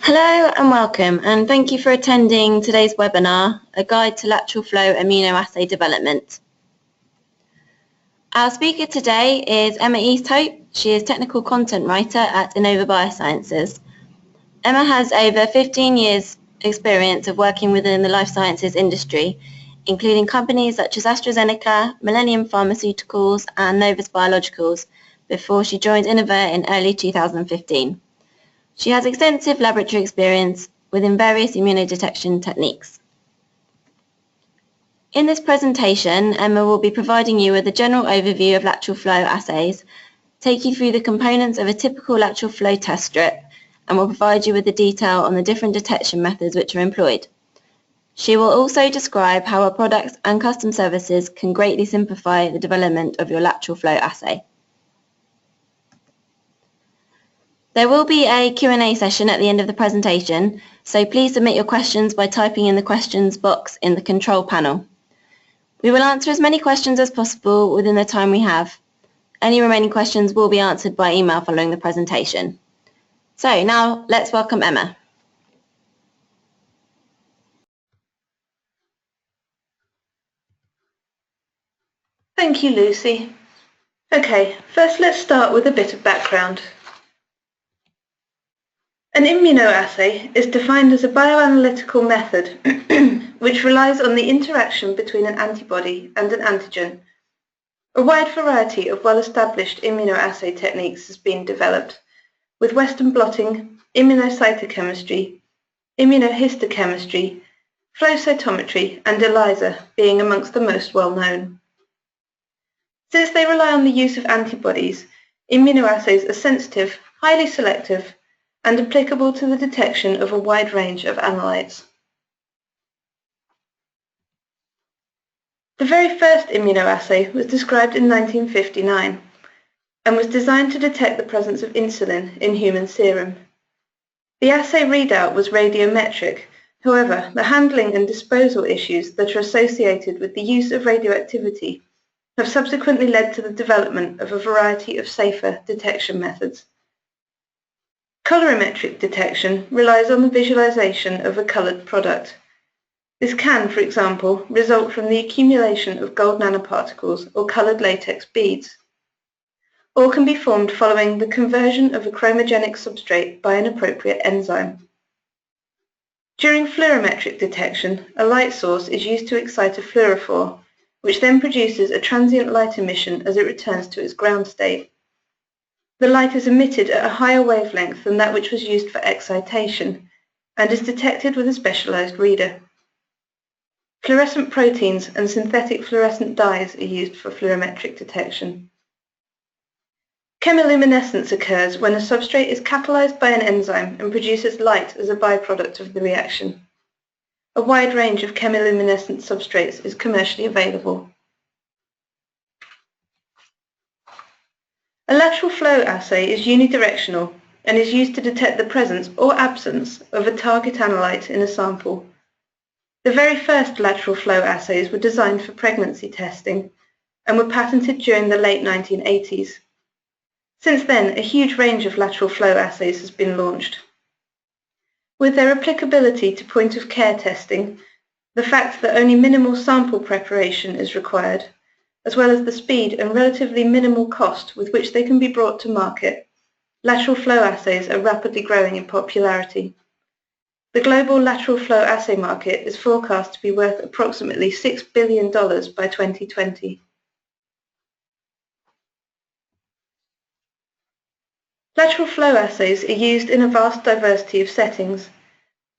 Hello and welcome, and thank you for attending today's webinar, A Guide to Lateral Flow Immunoassay Development. Our speaker today is Emma Easthope. She is Technical Content Writer at Innova Biosciences. Emma has over 15 years experience of working within the life sciences industry, including companies such as AstraZeneca, Millennium Pharmaceuticals and Novus Biologicals, before she joined Innova in early 2015. She has extensive laboratory experience within various immunodetection techniques. In this presentation, Emma will be providing you with a general overview of lateral flow assays, take you through the components of a typical lateral flow test strip, and will provide you with the detail on the different detection methods which are employed. She will also describe how our products and custom services can greatly simplify the development of your lateral flow assay. There will be a Q&A session at the end of the presentation, so please submit your questions by typing in the questions box in the control panel. We will answer as many questions as possible within the time we have. Any remaining questions will be answered by email following the presentation. So now let's welcome Emma. Thank you, Lucy. Okay, first let's start with a bit of background. An immunoassay is defined as a bioanalytical method which relies on the interaction between an antibody and an antigen. A wide variety of well-established immunoassay techniques has been developed, with Western blotting, immunocytochemistry, immunohistochemistry, flow cytometry and ELISA being amongst the most well-known. Since they rely on the use of antibodies, immunoassays are sensitive, highly selective, and applicable to the detection of a wide range of analytes. The very first immunoassay was described in 1959 and was designed to detect the presence of insulin in human serum. The assay readout was radiometric. However, the handling and disposal issues that are associated with the use of radioactivity have subsequently led to the development of a variety of safer detection methods. Colorimetric detection relies on the visualization of a colored product. This can, for example, result from the accumulation of gold nanoparticles or colored latex beads, or can be formed following the conversion of a chromogenic substrate by an appropriate enzyme. During fluorometric detection, a light source is used to excite a fluorophore, which then produces a transient light emission as it returns to its ground state. The light is emitted at a higher wavelength than that which was used for excitation and is detected with a specialized reader. Fluorescent proteins and synthetic fluorescent dyes are used for fluorometric detection. Chemiluminescence occurs when a substrate is catalyzed by an enzyme and produces light as a byproduct of the reaction. A wide range of chemiluminescent substrates is commercially available. A lateral flow assay is unidirectional and is used to detect the presence or absence of a target analyte in a sample. The very first lateral flow assays were designed for pregnancy testing and were patented during the late 1980s. Since then, a huge range of lateral flow assays has been launched. With their applicability to point-of-care testing, the fact that only minimal sample preparation is required, as well as the speed and relatively minimal cost with which they can be brought to market, lateral flow assays are rapidly growing in popularity. The global lateral flow assay market is forecast to be worth approximately $6 billion by 2020. Lateral flow assays are used in a vast diversity of settings.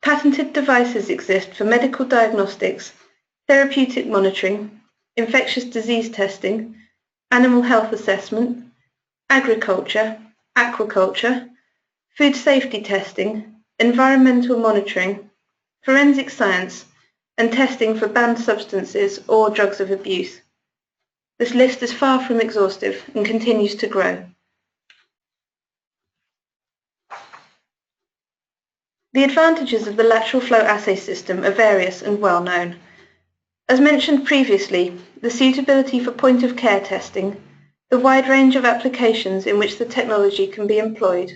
Patented devices exist for medical diagnostics, therapeutic monitoring, infectious disease testing, animal health assessment, agriculture, aquaculture, food safety testing, environmental monitoring, forensic science, and testing for banned substances or drugs of abuse. This list is far from exhaustive and continues to grow. The advantages of the lateral flow assay system are various and well known. As mentioned previously, the suitability for point-of-care testing, the wide range of applications in which the technology can be employed,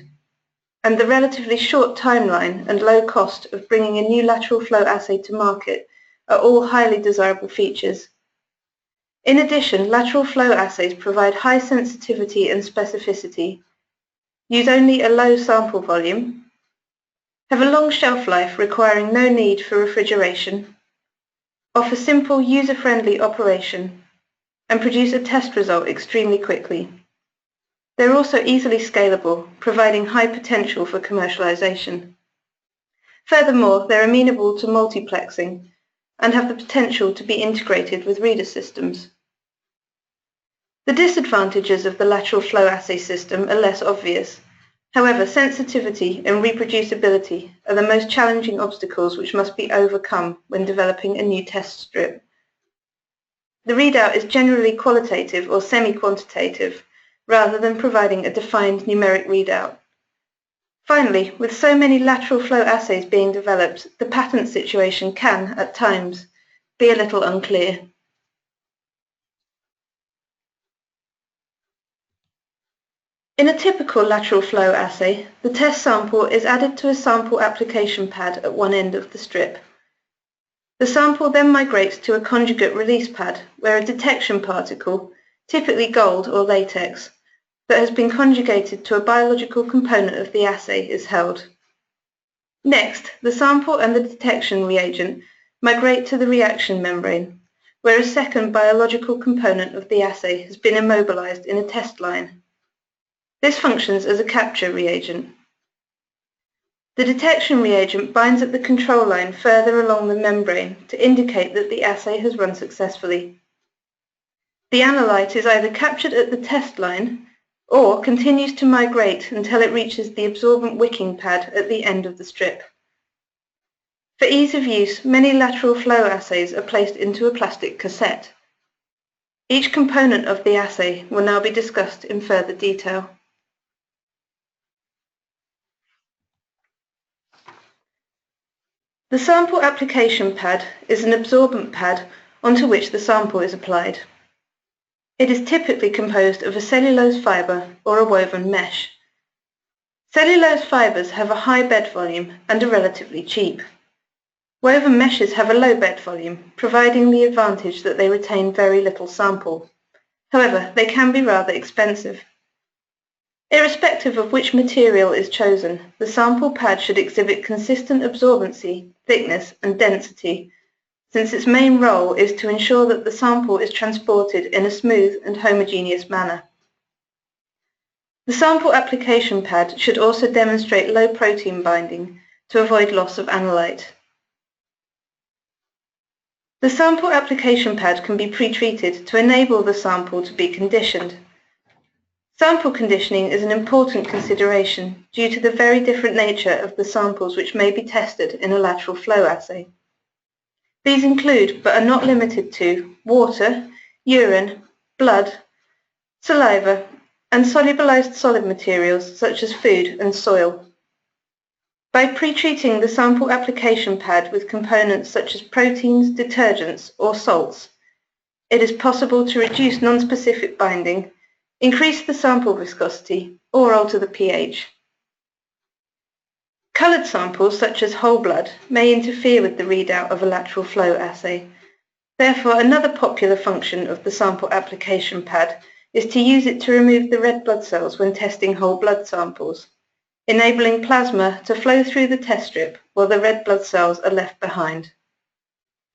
and the relatively short timeline and low cost of bringing a new lateral flow assay to market are all highly desirable features. In addition, lateral flow assays provide high sensitivity and specificity, use only a low sample volume, have a long shelf life requiring no need for refrigeration, offer simple user-friendly operation, and produce a test result extremely quickly. They're also easily scalable, providing high potential for commercialization. Furthermore, they're amenable to multiplexing and have the potential to be integrated with reader systems. The disadvantages of the lateral flow assay system are less obvious. However, sensitivity and reproducibility are the most challenging obstacles which must be overcome when developing a new test strip. The readout is generally qualitative or semi-quantitative, rather than providing a defined numeric readout. Finally, with so many lateral flow assays being developed, the patent situation can, at times, be a little unclear. In a typical lateral flow assay, the test sample is added to a sample application pad at one end of the strip. The sample then migrates to a conjugate release pad, where a detection particle, typically gold or latex, that has been conjugated to a biological component of the assay is held. Next, the sample and the detection reagent migrate to the reaction membrane, where a second biological component of the assay has been immobilized in a test line. This functions as a capture reagent. The detection reagent binds at the control line further along the membrane to indicate that the assay has run successfully. The analyte is either captured at the test line or continues to migrate until it reaches the absorbent wicking pad at the end of the strip. For ease of use, many lateral flow assays are placed into a plastic cassette. Each component of the assay will now be discussed in further detail. The sample application pad is an absorbent pad onto which the sample is applied. It is typically composed of a cellulose fibre or a woven mesh. Cellulose fibres have a high bed volume and are relatively cheap. Woven meshes have a low bed volume, providing the advantage that they retain very little sample. However, they can be rather expensive. Irrespective of which material is chosen, the sample pad should exhibit consistent absorbency, thickness and density, since its main role is to ensure that the sample is transported in a smooth and homogeneous manner. The sample application pad should also demonstrate low protein binding to avoid loss of analyte. The sample application pad can be pre-treated to enable the sample to be conditioned. Sample conditioning is an important consideration due to the very different nature of the samples which may be tested in a lateral flow assay. These include, but are not limited to, water, urine, blood, saliva, and solubilized solid materials such as food and soil. By pre-treating the sample application pad with components such as proteins, detergents, or salts, it is possible to reduce non-specific binding, increase the sample viscosity, or alter the pH. Coloured samples, such as whole blood, may interfere with the readout of a lateral flow assay. Therefore, another popular function of the sample application pad is to use it to remove the red blood cells when testing whole blood samples, enabling plasma to flow through the test strip while the red blood cells are left behind.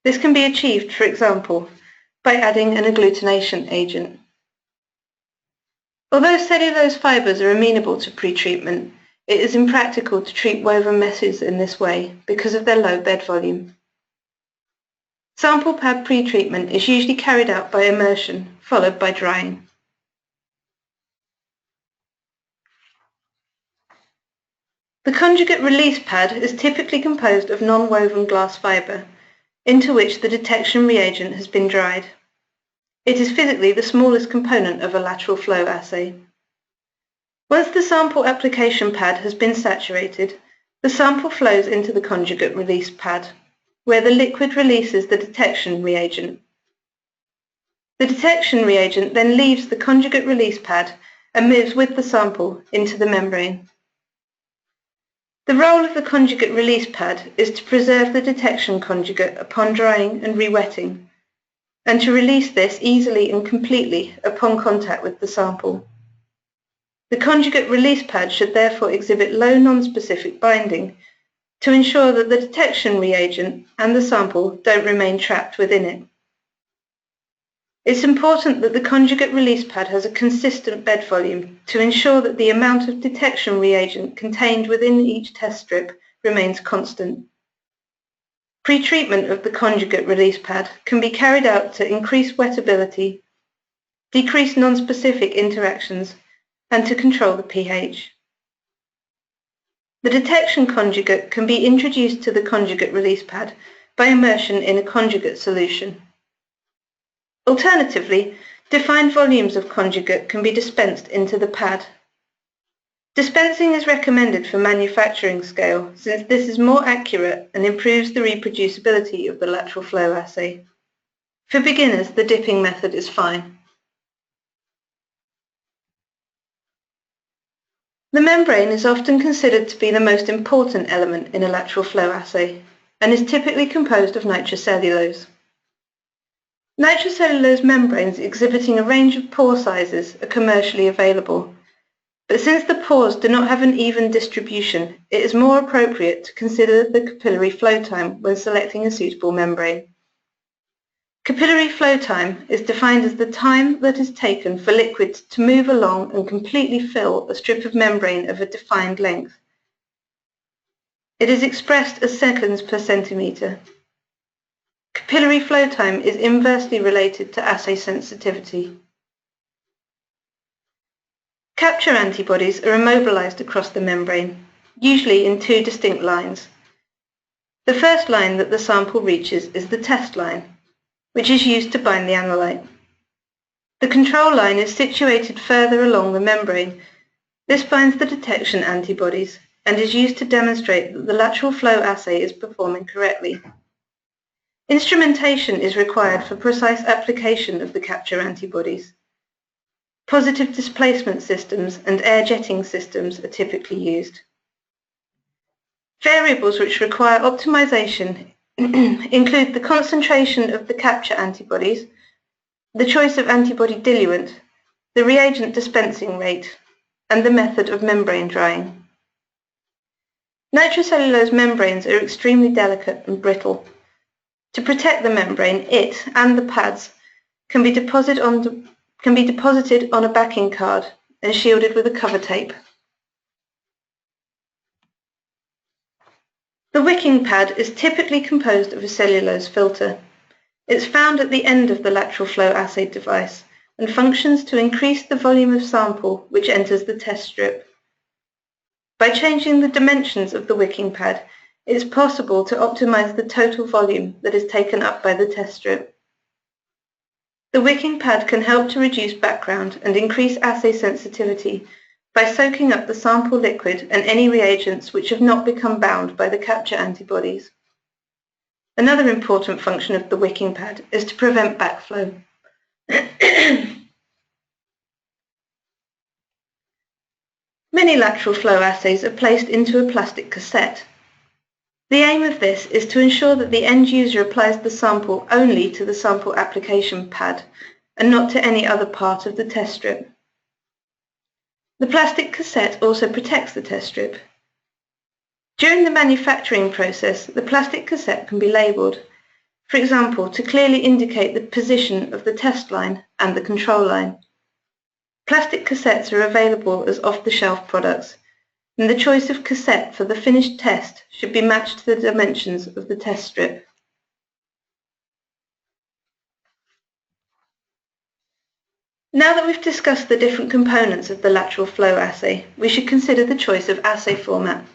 This can be achieved, for example, by adding an agglutination agent. Although cellulose fibres are amenable to pre-treatment, it is impractical to treat woven meshes in this way because of their low bed volume. Sample pad pre-treatment is usually carried out by immersion, followed by drying. The conjugate release pad is typically composed of non-woven glass fibre, into which the detection reagent has been dried. It is physically the smallest component of a lateral flow assay. Once the sample application pad has been saturated, the sample flows into the conjugate release pad, where the liquid releases the detection reagent. The detection reagent then leaves the conjugate release pad and moves with the sample into the membrane. The role of the conjugate release pad is to preserve the detection conjugate upon drying and re-wetting, and to release this easily and completely upon contact with the sample. The conjugate release pad should therefore exhibit low non-specific binding to ensure that the detection reagent and the sample don't remain trapped within it. It's important that the conjugate release pad has a consistent bed volume to ensure that the amount of detection reagent contained within each test strip remains constant. Pre-treatment of the conjugate release pad can be carried out to increase wettability, decrease non-specific interactions, and to control the pH. The detection conjugate can be introduced to the conjugate release pad by immersion in a conjugate solution. Alternatively, defined volumes of conjugate can be dispensed into the pad. Dispensing is recommended for manufacturing scale since this is more accurate and improves the reproducibility of the lateral flow assay. For beginners, the dipping method is fine. The membrane is often considered to be the most important element in a lateral flow assay and is typically composed of nitrocellulose. Nitrocellulose membranes exhibiting a range of pore sizes are commercially available, but since the pores do not have an even distribution, it is more appropriate to consider the capillary flow time when selecting a suitable membrane. Capillary flow time is defined as the time that is taken for liquid to move along and completely fill a strip of membrane of a defined length. It is expressed as seconds per centimetre. Capillary flow time is inversely related to assay sensitivity. Capture antibodies are immobilized across the membrane, usually in two distinct lines. The first line that the sample reaches is the test line, which is used to bind the analyte. The control line is situated further along the membrane. This binds the detection antibodies and is used to demonstrate that the lateral flow assay is performing correctly. Instrumentation is required for precise application of the capture antibodies. Positive displacement systems and air jetting systems are typically used. Variables which require optimization include the concentration of the capture antibodies, the choice of antibody diluent, the reagent dispensing rate, and the method of membrane drying. Nitrocellulose membranes are extremely delicate and brittle. To protect the membrane, it and the pads can be deposited on a backing card and shielded with a cover tape. The wicking pad is typically composed of a cellulose filter. It's found at the end of the lateral flow assay device and functions to increase the volume of sample which enters the test strip. By changing the dimensions of the wicking pad, it is possible to optimize the total volume that is taken up by the test strip. The wicking pad can help to reduce background and increase assay sensitivity by soaking up the sample liquid and any reagents which have not become bound by the capture antibodies. Another important function of the wicking pad is to prevent backflow. Many lateral flow assays are placed into a plastic cassette. The aim of this is to ensure that the end user applies the sample only to the sample application pad and not to any other part of the test strip. The plastic cassette also protects the test strip. During the manufacturing process, the plastic cassette can be labelled, for example, to clearly indicate the position of the test line and the control line. Plastic cassettes are available as off-the-shelf products, and the choice of cassette for the finished test should be matched to the dimensions of the test strip. Now that we've discussed the different components of the lateral flow assay, we should consider the choice of assay format.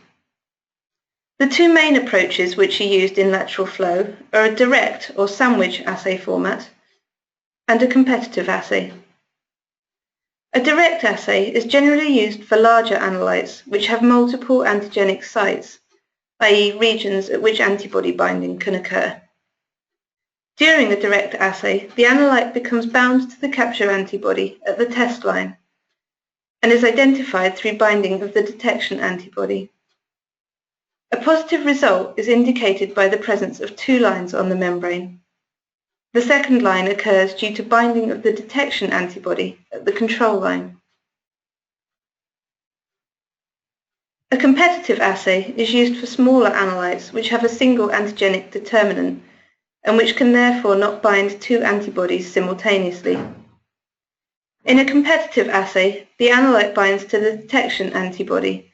The two main approaches which are used in lateral flow are a direct or sandwich assay format and a competitive assay. A direct assay is generally used for larger analytes which have multiple antigenic sites, i.e. regions at which antibody binding can occur. During a direct assay, the analyte becomes bound to the capture antibody at the test line and is identified through binding of the detection antibody. A positive result is indicated by the presence of two lines on the membrane. The second line occurs due to binding of the detection antibody at the control line. A competitive assay is used for smaller analytes which have a single antigenic determinant and which can therefore not bind two antibodies simultaneously. In a competitive assay, the analyte binds to the detection antibody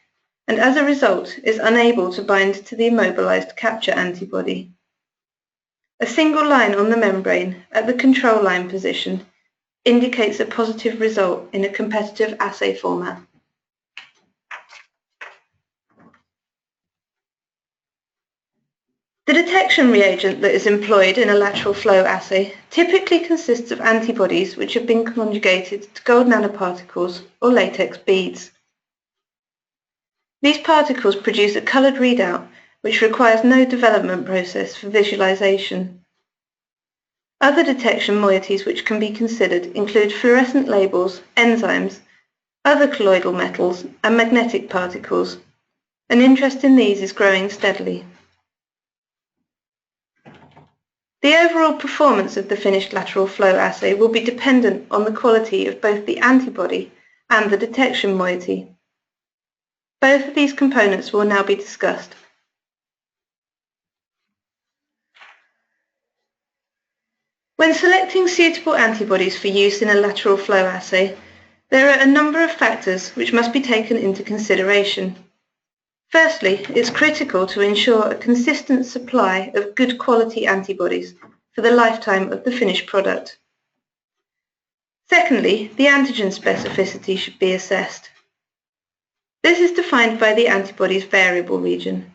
and as a result is unable to bind to the immobilized capture antibody. A single line on the membrane at the control line position indicates a positive result in a competitive assay format. The detection reagent that is employed in a lateral flow assay typically consists of antibodies which have been conjugated to gold nanoparticles or latex beads. These particles produce a coloured readout which requires no development process for visualization. Other detection moieties which can be considered include fluorescent labels, enzymes, other colloidal metals and magnetic particles, and interest in these is growing steadily. The overall performance of the finished lateral flow assay will be dependent on the quality of both the antibody and the detection moiety. Both of these components will now be discussed. When selecting suitable antibodies for use in a lateral flow assay, there are a number of factors which must be taken into consideration. Firstly, it's critical to ensure a consistent supply of good quality antibodies for the lifetime of the finished product. Secondly, the antigen specificity should be assessed. This is defined by the antibody's variable region.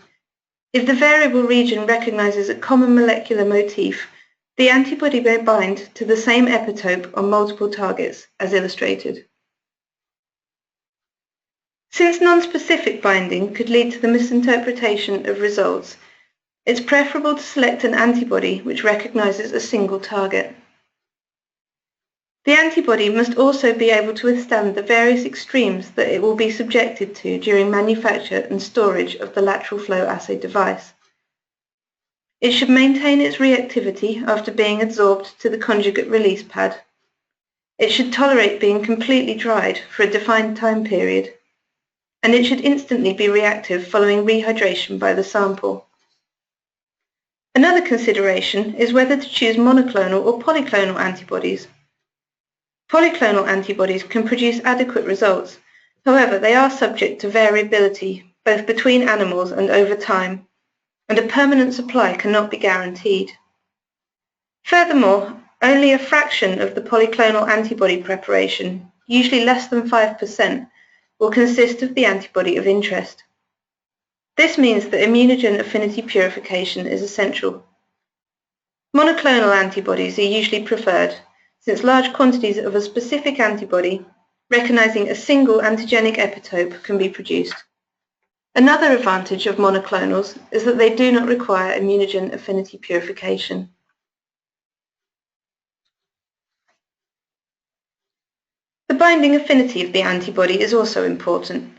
If the variable region recognizes a common molecular motif, the antibody may bind to the same epitope on multiple targets, as illustrated. Since non-specific binding could lead to the misinterpretation of results, it's preferable to select an antibody which recognizes a single target. The antibody must also be able to withstand the various extremes that it will be subjected to during manufacture and storage of the lateral flow assay device. It should maintain its reactivity after being adsorbed to the conjugate release pad. It should tolerate being completely dried for a defined time period, and it should instantly be reactive following rehydration by the sample. Another consideration is whether to choose monoclonal or polyclonal antibodies. Polyclonal antibodies can produce adequate results, however they are subject to variability both between animals and over time, and a permanent supply cannot be guaranteed. Furthermore, only a fraction of the polyclonal antibody preparation, usually less than 5%, will consist of the antibody of interest. This means that immunogen affinity purification is essential. Monoclonal antibodies are usually preferred, since large quantities of a specific antibody, recognizing a single antigenic epitope, can be produced. Another advantage of monoclonals is that they do not require immunogen affinity purification. The binding affinity of the antibody is also important.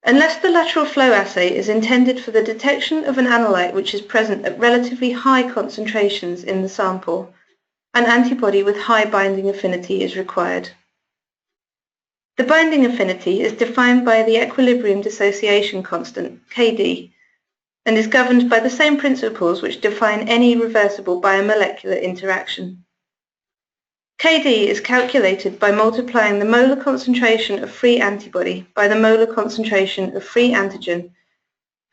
Unless the lateral flow assay is intended for the detection of an analyte which is present at relatively high concentrations in the sample, an antibody with high binding affinity is required. The binding affinity is defined by the equilibrium dissociation constant, Kd, and is governed by the same principles which define any reversible biomolecular interaction. Kd is calculated by multiplying the molar concentration of free antibody by the molar concentration of free antigen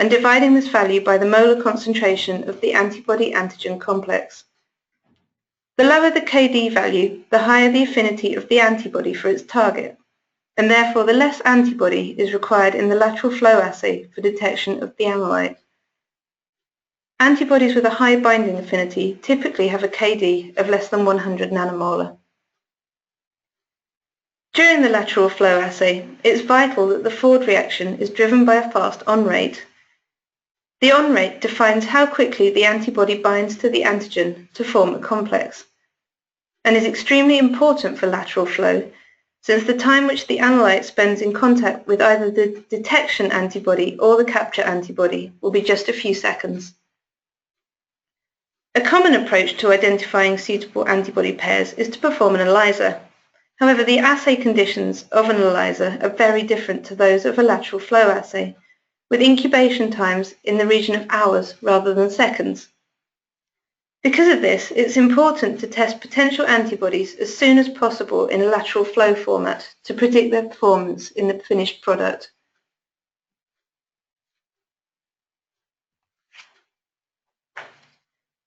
and dividing this value by the molar concentration of the antibody-antigen complex. The lower the Kd value, the higher the affinity of the antibody for its target, and therefore the less antibody is required in the lateral flow assay for detection of the analyte. Antibodies with a high binding affinity typically have a Kd of less than 100 nanomolar. During the lateral flow assay, it's vital that the Ford reaction is driven by a fast on rate. The on rate defines how quickly the antibody binds to the antigen to form a complex, and is extremely important for lateral flow, since the time which the analyte spends in contact with either the detection antibody or the capture antibody will be just a few seconds. A common approach to identifying suitable antibody pairs is to perform an ELISA. However, the assay conditions of an ELISA are very different to those of a lateral flow assay, with incubation times in the region of hours rather than seconds. Because of this, it's important to test potential antibodies as soon as possible in a lateral flow format to predict their performance in the finished product.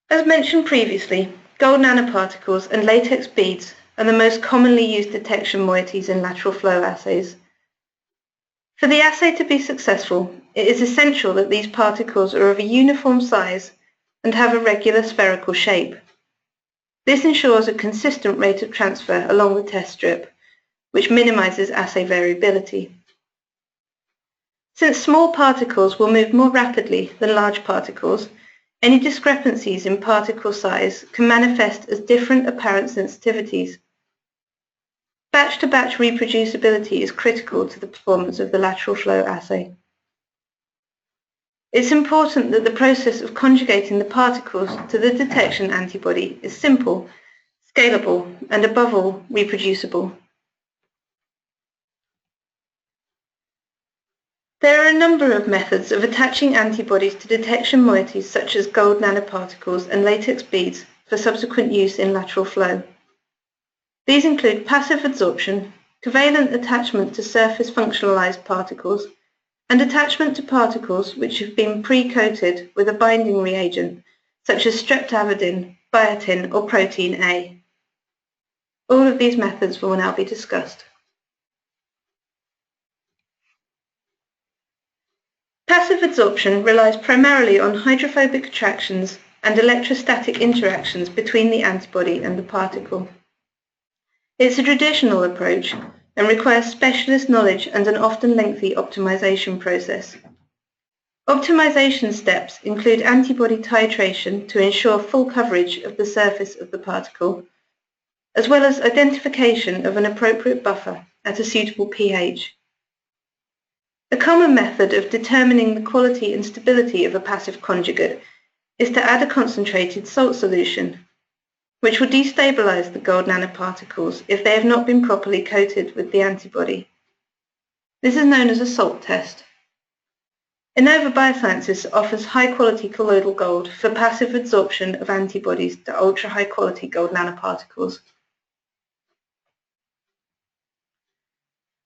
As mentioned previously, gold nanoparticles and latex beads are the most commonly used detection moieties in lateral flow assays. For the assay to be successful, it is essential that these particles are of a uniform size and have a regular spherical shape. This ensures a consistent rate of transfer along the test strip, which minimizes assay variability. Since small particles will move more rapidly than large particles, any discrepancies in particle size can manifest as different apparent sensitivities. Batch-to-batch reproducibility is critical to the performance of the lateral flow assay. It's important that the process of conjugating the particles to the detection antibody is simple, scalable, and above all, reproducible. There are a number of methods of attaching antibodies to detection moieties such as gold nanoparticles and latex beads for subsequent use in lateral flow. These include passive adsorption, covalent attachment to surface functionalized particles, and attachment to particles which have been pre-coated with a binding reagent such as streptavidin, biotin, or protein A. All of these methods will now be discussed. Passive adsorption relies primarily on hydrophobic attractions and electrostatic interactions between the antibody and the particle. It's a traditional approach and requires specialist knowledge and an often lengthy optimization process. Optimization steps include antibody titration to ensure full coverage of the surface of the particle, as well as identification of an appropriate buffer at a suitable pH. A common method of determining the quality and stability of a passive conjugate is to add a concentrated salt solution, which will destabilize the gold nanoparticles if they have not been properly coated with the antibody. This is known as a salt test. Innova Biosciences offers high-quality colloidal gold for passive adsorption of antibodies to ultra-high-quality gold nanoparticles.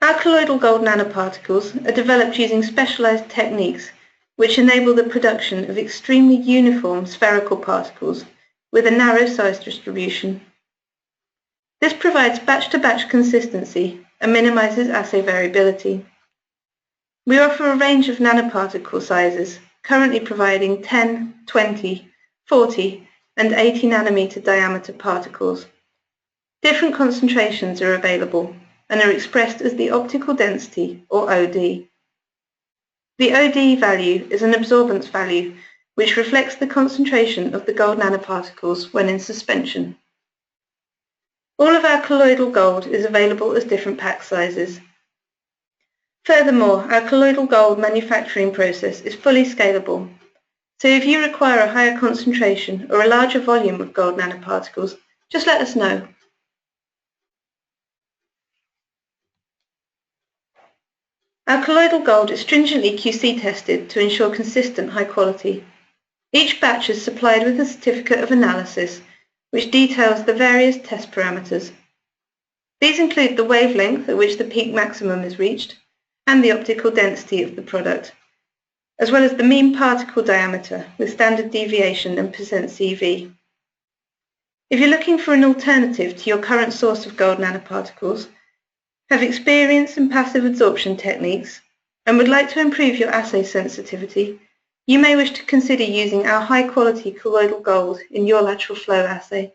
Our colloidal gold nanoparticles are developed using specialized techniques which enable the production of extremely uniform spherical particles with a narrow size distribution. This provides batch-to-batch consistency and minimizes assay variability. We offer a range of nanoparticle sizes, currently providing 10, 20, 40, and 80 nanometer diameter particles. Different concentrations are available and are expressed as the optical density, or OD. The OD value is an absorbance value which reflects the concentration of the gold nanoparticles when in suspension. All of our colloidal gold is available as different pack sizes. Furthermore, our colloidal gold manufacturing process is fully scalable, so if you require a higher concentration or a larger volume of gold nanoparticles, just let us know. Our colloidal gold is stringently QC tested to ensure consistent high quality. Each batch is supplied with a certificate of analysis which details the various test parameters. These include the wavelength at which the peak maximum is reached and the optical density of the product, as well as the mean particle diameter with standard deviation and percent CV. If you're looking for an alternative to your current source of gold nanoparticles, have experience in passive adsorption techniques, and would like to improve your assay sensitivity, you may wish to consider using our high-quality colloidal gold in your lateral flow assay.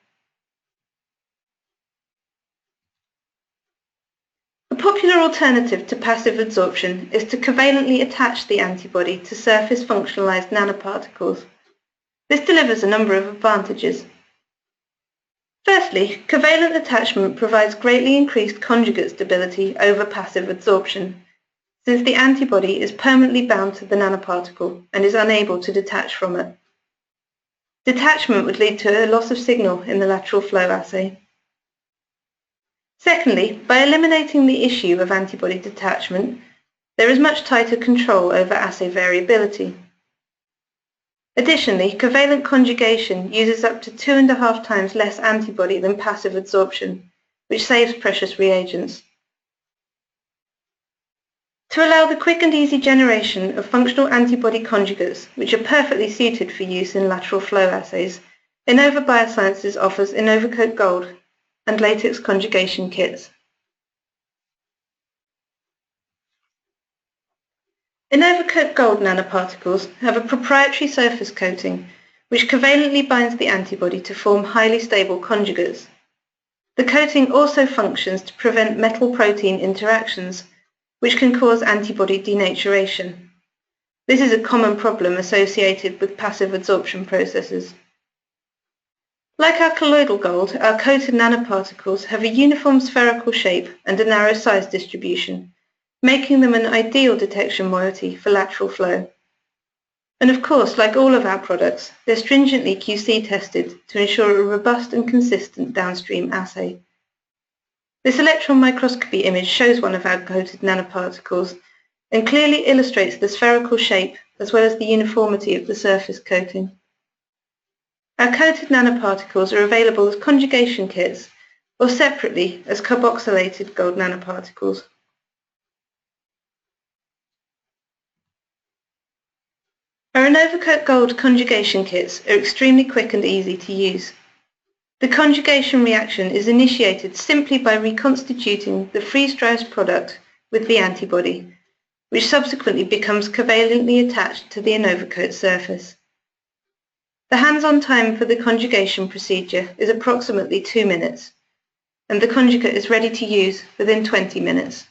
A popular alternative to passive adsorption is to covalently attach the antibody to surface functionalized nanoparticles. This delivers a number of advantages. Firstly, covalent attachment provides greatly increased conjugate stability over passive adsorption, since the antibody is permanently bound to the nanoparticle and is unable to detach from it. Detachment would lead to a loss of signal in the lateral flow assay. Secondly, by eliminating the issue of antibody detachment, there is much tighter control over assay variability. Additionally, covalent conjugation uses up to 2.5 times less antibody than passive adsorption, which saves precious reagents. To allow the quick and easy generation of functional antibody conjugates, which are perfectly suited for use in lateral flow assays, Innova Biosciences offers Overcoat Gold and Latex Conjugation Kits. Overcoat Gold nanoparticles have a proprietary surface coating which covalently binds the antibody to form highly stable conjugates. The coating also functions to prevent metal-protein interactions, which can cause antibody denaturation. This is a common problem associated with passive adsorption processes. Like our colloidal gold, our coated nanoparticles have a uniform spherical shape and a narrow size distribution, making them an ideal detection moiety for lateral flow. And of course, like all of our products, they're stringently QC tested to ensure a robust and consistent downstream assay. This electron microscopy image shows one of our coated nanoparticles and clearly illustrates the spherical shape as well as the uniformity of the surface coating. Our coated nanoparticles are available as conjugation kits or separately as carboxylated gold nanoparticles. Our Overcoat Gold conjugation kits are extremely quick and easy to use. The conjugation reaction is initiated simply by reconstituting the freeze-dried product with the antibody, which subsequently becomes covalently attached to the Overcoat surface. The hands-on time for the conjugation procedure is approximately 2 minutes, and the conjugate is ready to use within 20 minutes.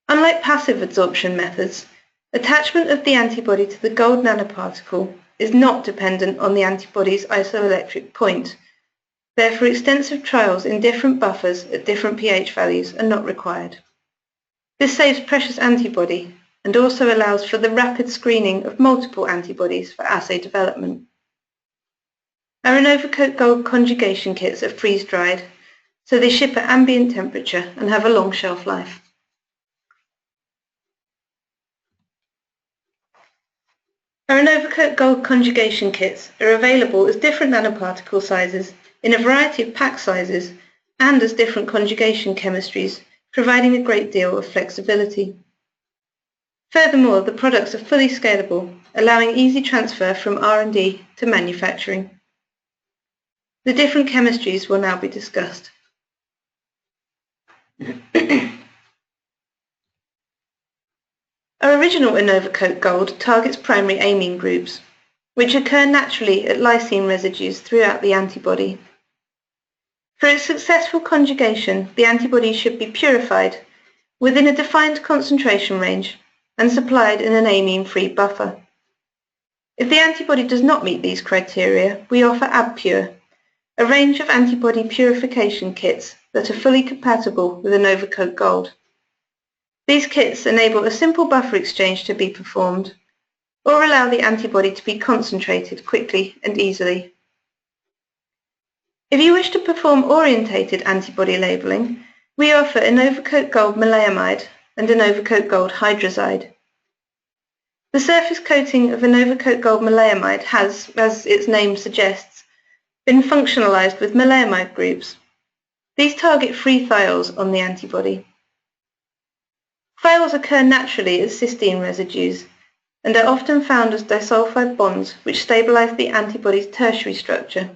Unlike passive adsorption methods, attachment of the antibody to the gold nanoparticle is not dependent on the antibody's isoelectric point. Therefore, extensive trials in different buffers at different pH values are not required. This saves precious antibody and also allows for the rapid screening of multiple antibodies for assay development. Our Overcoat Gold conjugation kits are freeze-dried, so they ship at ambient temperature and have a long shelf life. Our Overcoat Gold conjugation kits are available as different nanoparticle sizes in a variety of pack sizes and as different conjugation chemistries, providing a great deal of flexibility. Furthermore, the products are fully scalable, allowing easy transfer from R&D to manufacturing. The different chemistries will now be discussed. Our original Overcoat Gold targets primary amine groups, which occur naturally at lysine residues throughout the antibody. For its successful conjugation, the antibody should be purified within a defined concentration range and supplied in an amine-free buffer. If the antibody does not meet these criteria, we offer AbPure, a range of antibody purification kits that are fully compatible with Overcoat Gold. These kits enable a simple buffer exchange to be performed or allow the antibody to be concentrated quickly and easily. If you wish to perform orientated antibody labeling, we offer Overcoat Gold maleimide and Overcoat Gold hydrazide. The surface coating of Overcoat Gold maleimide has, as its name suggests, been functionalized with maleimide groups. These target free thiols on the antibody. Thiols occur naturally as cysteine residues and are often found as disulfide bonds which stabilize the antibody's tertiary structure.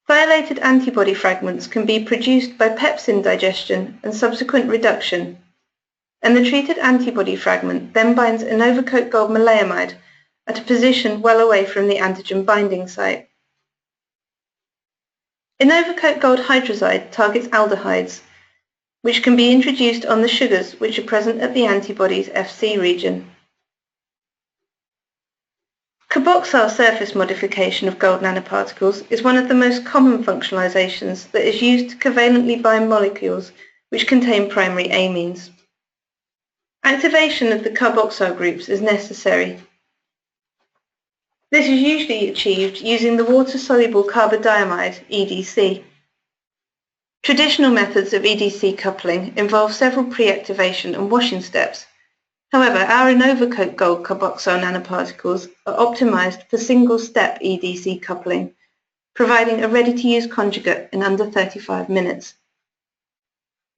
Thiolated antibody fragments can be produced by pepsin digestion and subsequent reduction, and the treated antibody fragment then binds Overcoat Gold maleimide at a position well away from the antigen binding site. Overcoat Gold hydrazide targets aldehydes, which can be introduced on the sugars which are present at the antibody's Fc region. Carboxyl surface modification of gold nanoparticles is one of the most common functionalizations that is used to covalently bind molecules which contain primary amines. Activation of the carboxyl groups is necessary. This is usually achieved using the water-soluble carbodiamide, EDC. Traditional methods of EDC coupling involve several pre-activation and washing steps. However, our Overcoat Gold carboxyl nanoparticles are optimized for single-step EDC coupling, providing a ready-to-use conjugate in under 35 minutes.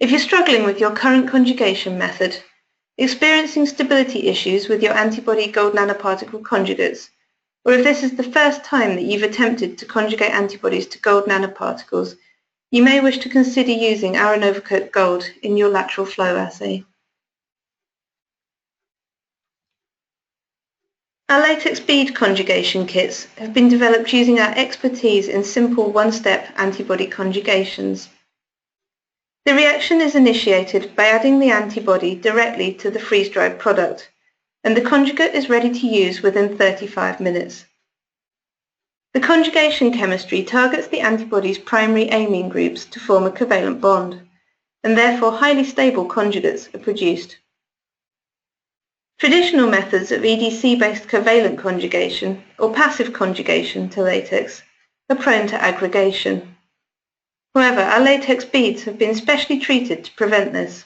If you're struggling with your current conjugation method, experiencing stability issues with your antibody gold nanoparticle conjugates, or if this is the first time that you've attempted to conjugate antibodies to gold nanoparticles, you may wish to consider using our Overcoat Gold in your lateral flow assay. Our latex bead conjugation kits have been developed using our expertise in simple one-step antibody conjugations. The reaction is initiated by adding the antibody directly to the freeze-dried product, and the conjugate is ready to use within 35 minutes. The conjugation chemistry targets the antibody's primary amine groups to form a covalent bond, and therefore highly stable conjugates are produced. Traditional methods of EDC-based covalent conjugation or passive conjugation to latex are prone to aggregation. However, our latex beads have been specially treated to prevent this.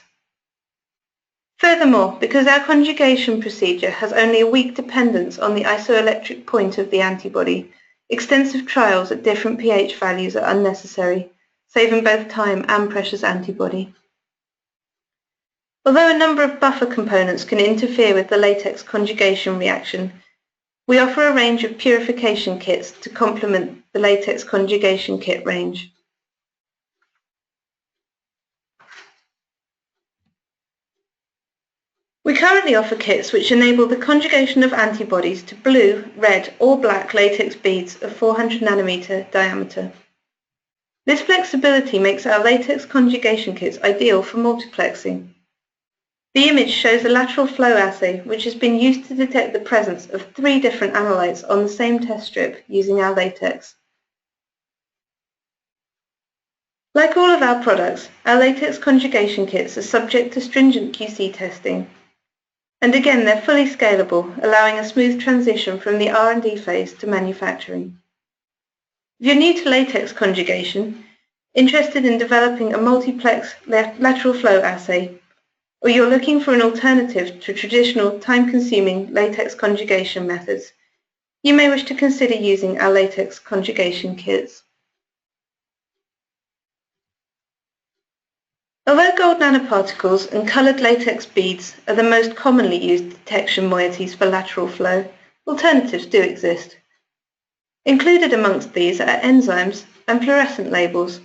Furthermore, because our conjugation procedure has only a weak dependence on the isoelectric point of the antibody, extensive trials at different pH values are unnecessary, saving both time and precious antibody. Although a number of buffer components can interfere with the latex conjugation reaction, we offer a range of purification kits to complement the latex conjugation kit range. We currently offer kits which enable the conjugation of antibodies to blue, red or black latex beads of 400 nanometer diameter. This flexibility makes our latex conjugation kits ideal for multiplexing. The image shows a lateral flow assay which has been used to detect the presence of 3 different analytes on the same test strip using our latex. Like all of our products, our latex conjugation kits are subject to stringent QC testing. And again, they're fully scalable, allowing a smooth transition from the R&D phase to manufacturing. If you're new to latex conjugation, interested in developing a multiplex lateral flow assay, or you're looking for an alternative to traditional time-consuming latex conjugation methods, you may wish to consider using our latex conjugation kits. Although gold nanoparticles and coloured latex beads are the most commonly used detection moieties for lateral flow, alternatives do exist. Included amongst these are enzymes and fluorescent labels.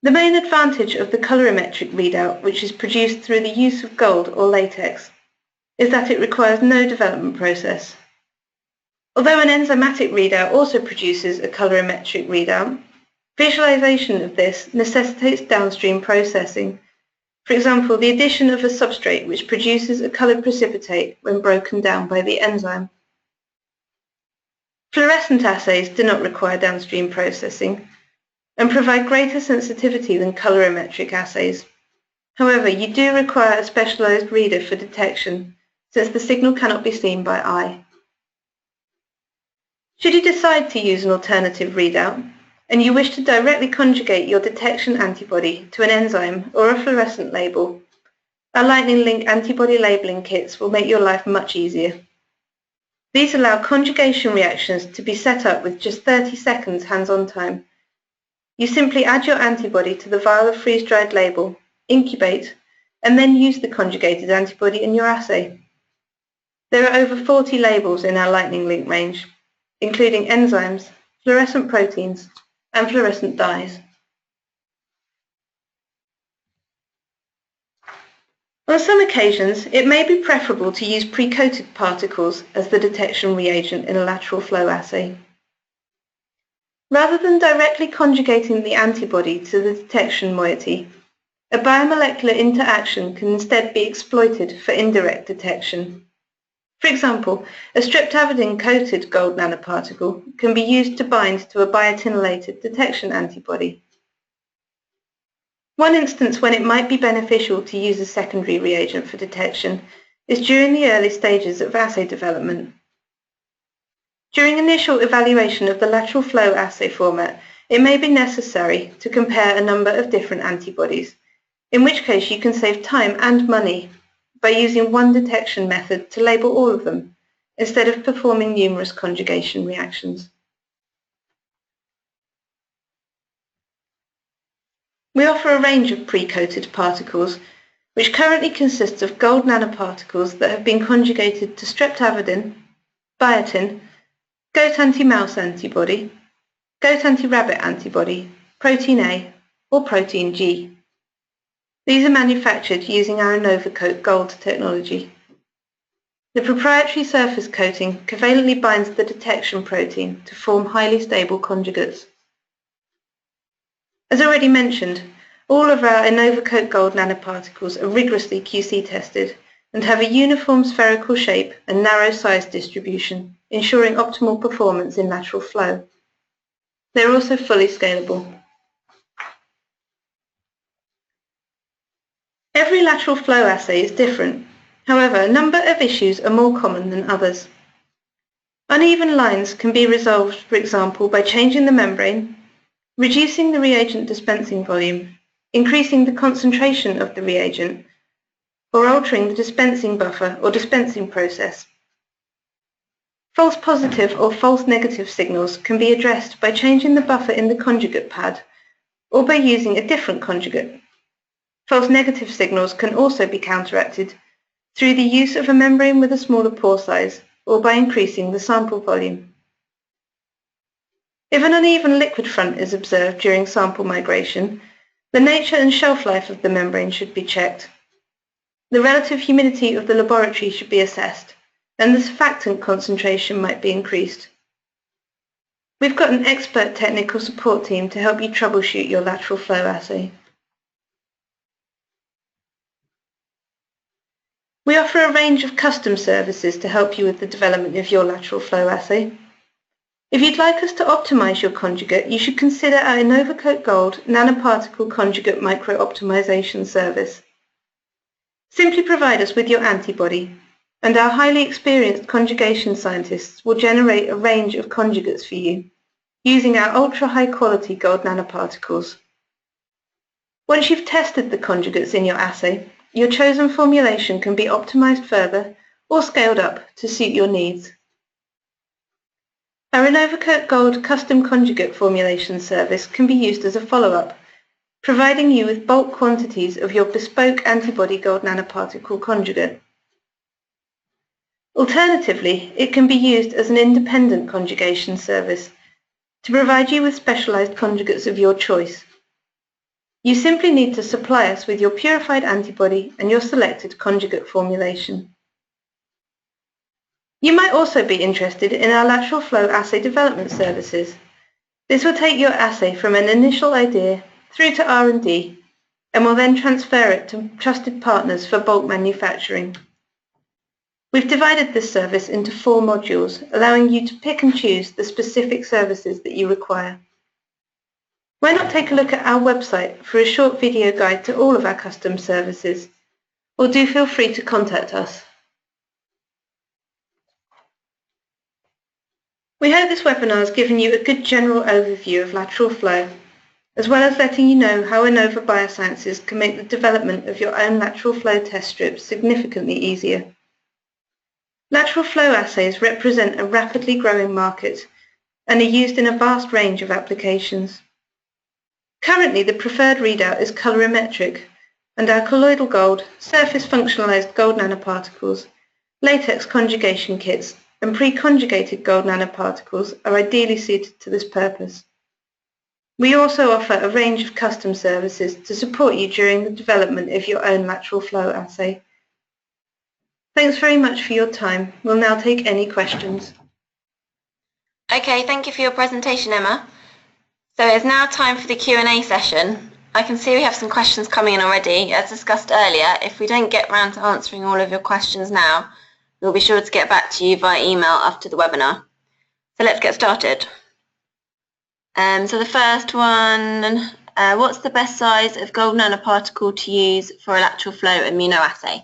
The main advantage of the colorimetric readout, which is produced through the use of gold or latex, is that it requires no development process. Although an enzymatic readout also produces a colorimetric readout, visualization of this necessitates downstream processing. For example, the addition of a substrate which produces a colored precipitate when broken down by the enzyme. Fluorescent assays do not require downstream processing and provide greater sensitivity than colorimetric assays. However, you do require a specialized reader for detection, since the signal cannot be seen by eye. Should you decide to use an alternative readout, and you wish to directly conjugate your detection antibody to an enzyme or a fluorescent label, our Lightning Link antibody labeling kits will make your life much easier. These allow conjugation reactions to be set up with just 30 seconds hands-on time. You simply add your antibody to the vial of freeze-dried label, incubate, and then use the conjugated antibody in your assay. There are over 40 labels in our Lightning Link range, including enzymes, fluorescent proteins, and fluorescent dyes. On some occasions, it may be preferable to use pre-coated particles as the detection reagent in a lateral flow assay. Rather than directly conjugating the antibody to the detection moiety, a biomolecular interaction can instead be exploited for indirect detection. For example, a streptavidin-coated gold nanoparticle can be used to bind to a biotinylated detection antibody. One instance when it might be beneficial to use a secondary reagent for detection is during the early stages of assay development. During initial evaluation of the lateral flow assay format, it may be necessary to compare a number of different antibodies, in which case you can save time and money by using one detection method to label all of them, instead of performing numerous conjugation reactions. We offer a range of pre-coated particles, which currently consists of gold nanoparticles that have been conjugated to streptavidin, biotin, goat anti-mouse antibody, goat anti-rabbit antibody, protein A, or protein G. These are manufactured using our Overcoat Gold technology. The proprietary surface coating covalently binds the detection protein to form highly stable conjugates. As already mentioned, all of our Overcoat Gold nanoparticles are rigorously QC tested and have a uniform spherical shape and narrow size distribution, ensuring optimal performance in lateral flow. They are also fully scalable. Every lateral flow assay is different. However, a number of issues are more common than others. Uneven lines can be resolved, for example, by changing the membrane, reducing the reagent dispensing volume, increasing the concentration of the reagent, or altering the dispensing buffer or dispensing process. False positive or false negative signals can be addressed by changing the buffer in the conjugate pad or by using a different conjugate. False negative signals can also be counteracted through the use of a membrane with a smaller pore size or by increasing the sample volume. If an uneven liquid front is observed during sample migration, the nature and shelf life of the membrane should be checked. The relative humidity of the laboratory should be assessed, and the surfactant concentration might be increased. We've got an expert technical support team to help you troubleshoot your lateral flow assay. We offer a range of custom services to help you with the development of your lateral flow assay. If you'd like us to optimize your conjugate, you should consider our Overcoat Gold nanoparticle conjugate micro-optimization service. Simply provide us with your antibody, and our highly experienced conjugation scientists will generate a range of conjugates for you, using our ultra-high quality gold nanoparticles. Once you've tested the conjugates in your assay, your chosen formulation can be optimized further or scaled up to suit your needs. Our Overcoat Gold custom conjugate formulation service can be used as a follow-up, providing you with bulk quantities of your bespoke antibody gold nanoparticle conjugate. Alternatively, it can be used as an independent conjugation service to provide you with specialized conjugates of your choice. You simply need to supply us with your purified antibody and your selected conjugate formulation. You might also be interested in our lateral flow assay development services. This will take your assay from an initial idea through to R&D and will then transfer it to trusted partners for bulk manufacturing. We've divided this service into 4 modules, allowing you to pick and choose the specific services that you require. Why not take a look at our website for a short video guide to all of our custom services, or do feel free to contact us. We hope this webinar has given you a good general overview of lateral flow, as well as letting you know how Innova Biosciences can make the development of your own lateral flow test strips significantly easier. Lateral flow assays represent a rapidly growing market and are used in a vast range of applications. Currently, the preferred readout is colorimetric, and our Colloidal Gold, surface functionalized gold nanoparticles, Latex conjugation kits, and pre-conjugated gold nanoparticles are ideally suited to this purpose. We also offer a range of custom services to support you during the development of your own lateral flow assay. Thanks very much for your time. We'll now take any questions. Okay, thank you for your presentation, Emma. So it's now time for the Q&A session. I can see we have some questions coming in already. As discussed earlier, if we don't get round to answering all of your questions now, We'll be sure to get back to you via email after the webinar. So let's get started. So the first one, what's the best size of gold nanoparticle to use for a lateral flow immunoassay?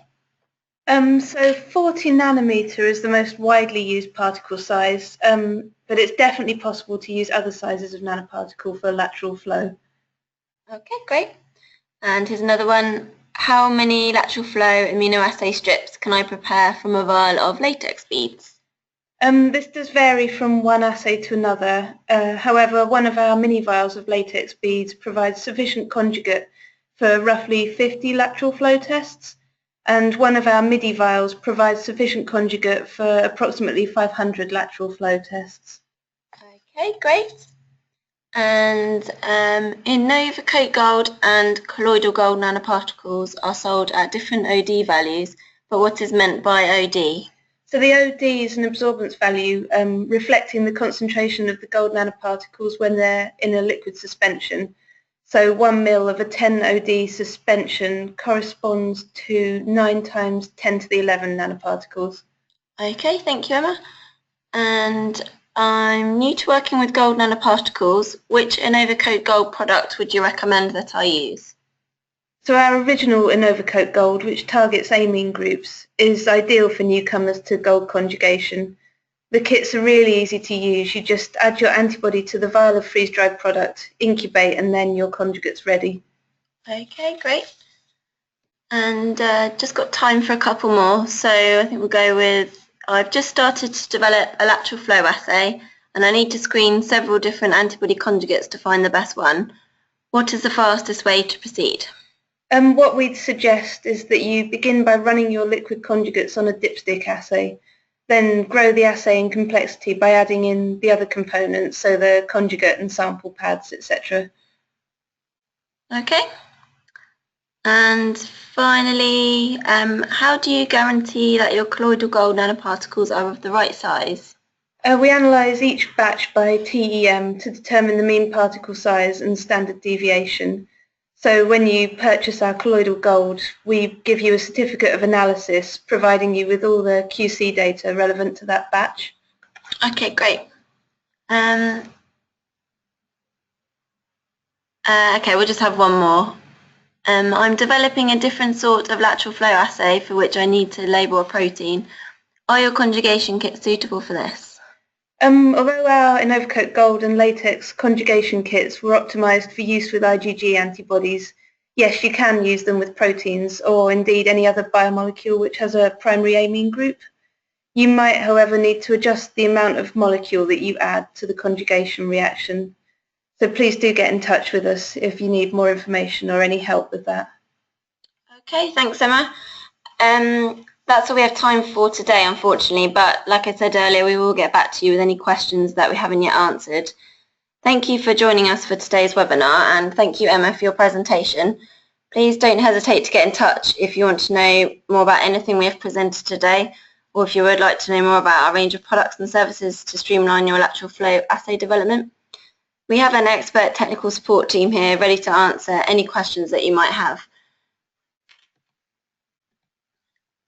So 40 nanometer is the most widely used particle size, but it's definitely possible to use other sizes of nanoparticle for lateral flow. Okay, great. And here's another one. How many lateral flow immunoassay strips can I prepare from a vial of latex beads? This does vary from one assay to another. However, one of our mini vials of latex beads provides sufficient conjugate for roughly 50 lateral flow tests, and one of our MIDI vials provides sufficient conjugate for approximately 500 lateral flow tests. Okay, great. And Overcoat Gold and Colloidal Gold nanoparticles are sold at different OD values, but what is meant by OD? So the OD is an absorbance value reflecting the concentration of the gold nanoparticles when they're in a liquid suspension. So 1 ml of a 10 OD suspension corresponds to 9 times 10 to the 11 nanoparticles. Okay, thank you, Emma. And I'm new to working with gold nanoparticles. Which Overcoat Gold product would you recommend that I use? So our original Overcoat Gold, which targets amine groups, is ideal for newcomers to gold conjugation. The kits are really easy to use. You just add your antibody to the vial of freeze-dried product, incubate, and then your conjugate's ready. Okay, great. And just got time for a couple more. So I think we'll go with, I've just started to develop a lateral flow assay, and I need to screen several different antibody conjugates to find the best one. What is the fastest way to proceed? What we'd suggest is that you begin by running your liquid conjugates on a dipstick assay, then grow the assay in complexity by adding in the other components, so the conjugate and sample pads, etc. Okay. And finally, how do you guarantee that your colloidal gold nanoparticles are of the right size? We analyse each batch by TEM to determine the mean particle size and standard deviation. So when you purchase our colloidal gold, we give you a certificate of analysis, providing you with all the QC data relevant to that batch. Okay, great. Okay, we'll just have one more. I'm developing a different sort of lateral flow assay for which I need to label a protein. Are your conjugation kits suitable for this? Although our Overcoat Gold and Latex conjugation kits were optimised for use with IgG antibodies, yes, you can use them with proteins or indeed any other biomolecule which has a primary amine group. You might, however, need to adjust the amount of molecule that you add to the conjugation reaction. So please do get in touch with us if you need more information or any help with that. Okay, thanks, Emma. That's all we have time for today, unfortunately, but like I said earlier, we will get back to you with any questions that we haven't yet answered. Thank you for joining us for today's webinar, and thank you, Emma, for your presentation. Please don't hesitate to get in touch if you want to know more about anything we have presented today, or if you would like to know more about our range of products and services to streamline your lateral flow assay development. We have an expert technical support team here ready to answer any questions that you might have.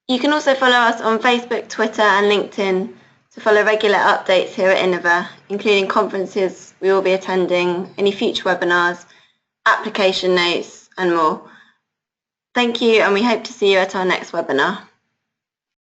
You can also follow us on Facebook, Twitter and LinkedIn to follow regular updates here at Innova, including conferences we will be attending, any future webinars, application notes and more. Thank you, and we hope to see you at our next webinar.